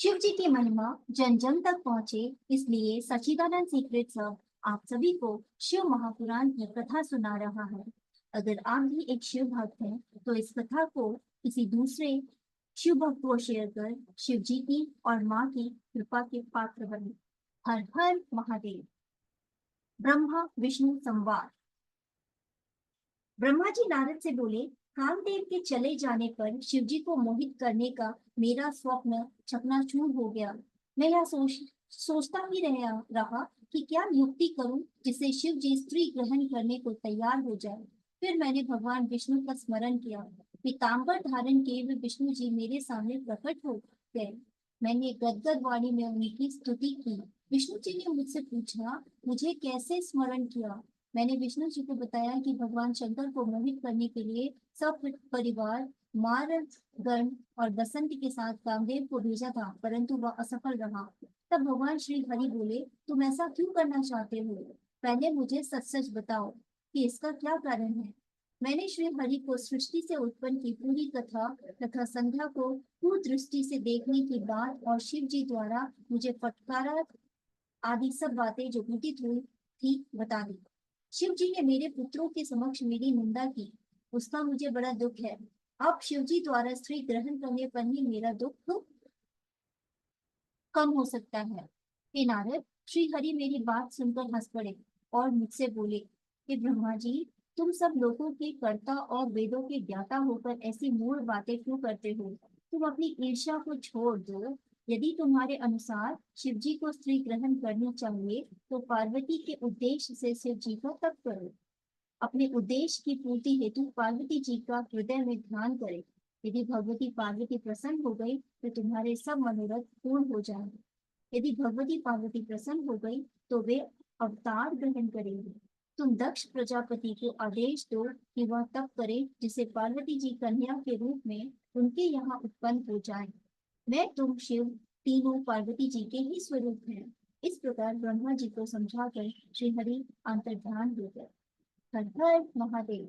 शिव जी की महिमा जन जन तक पहुंचे, इसलिए सच्चिदानंद सीक्रेट सब आप सभी को शिव महापुराण की कथा सुना रहा है। अगर आप भी एक शिव भक्त हैं, तो इस कथा को किसी दूसरे शिव भक्त को शेयर कर शिव जी की और माँ की कृपा के पात्र बने। हर हर महादेव। ब्रह्मा विष्णु संवाद। ब्रह्मा जी नारद से बोले, कामदेव के चले जाने पर शिव जी को मोहित करने का मेरा स्वप्न चकनाचूर हो गया। मैं यह सोचता ही रहा कि क्या युक्ति करूं जिससे शिव जी स्त्री ग्रहण करने को तैयार हो जाए। फिर मैंने भगवान विष्णु का स्मरण किया। पीताम्बर धारण किए हुए विष्णु जी मेरे सामने प्रकट हो गए। मैंने गदगद वाणी में उनकी स्तुति की। विष्णु जी ने मुझसे पूछा, मुझे कैसे स्मरण किया। मैंने विष्णु जी को बताया कि भगवान शंकर को मोहित करने के लिए सब परिवार मार गण और बसंत के साथ कामदेव को भेजा था, परंतु वह असफल रहा। तब भगवान श्री हरि बोले, तुम ऐसा क्यों करना चाहते हो? पहले मुझे सच सच बताओ कि इसका क्या कारण है। मैंने श्री हरि को सृष्टि से उत्पन्न की पूरी कथा तथा संध्या को कुदृष्टि से देखने की बात और शिव जी द्वारा मुझे फटकारा आदि सब बातें जो घटित हुई थी बता दी। शिव जी ने मेरे पुत्रों के समक्ष मेरी निंदा की, उसका मुझे बड़ा दुख है। अब शिव जी द्वारा स्त्री ग्रहण करने पर ही मेरा दुख कम हो सकता है। हे नारद, श्री हरि मेरी बात सुनकर हंस पड़े और मुझसे बोले, हे ब्रह्मा जी, तुम सब लोगों के कर्ता और वेदों के ज्ञाता होकर ऐसी मूढ़ बातें क्यों करते हो? तुम अपनी ईर्ष्या को छोड़ दो। यदि तुम्हारे अनुसार शिव जी को स्त्री ग्रहण करनी चाहिए, तो पार्वती के उद्देश्य से शिव जी को तप करो। अपने उद्देश्य की पूर्ति हेतु पार्वती जी का हृदय में ध्यान करें। यदि भगवती पार्वती प्रसन्न हो गई, तो तुम्हारे सब मनोरथ पूर्ण हो जाएंगे। यदि भगवती पार्वती प्रसन्न हो गई, तो वे अवतार ग्रहण करेंगे। तुम दक्ष प्रजापति को आदेश दो कि वह तप करे, जिसे पार्वती जी कन्या के रूप में उनके यहाँ उत्पन्न हो जाए। मैं तुम शिव तीनों पार्वती जी के ही स्वरूप हैं। इस प्रकार ब्रह्मा जी को समझाकर श्री हरि अंतर्ध्यान हो गए। हर हर महादेव।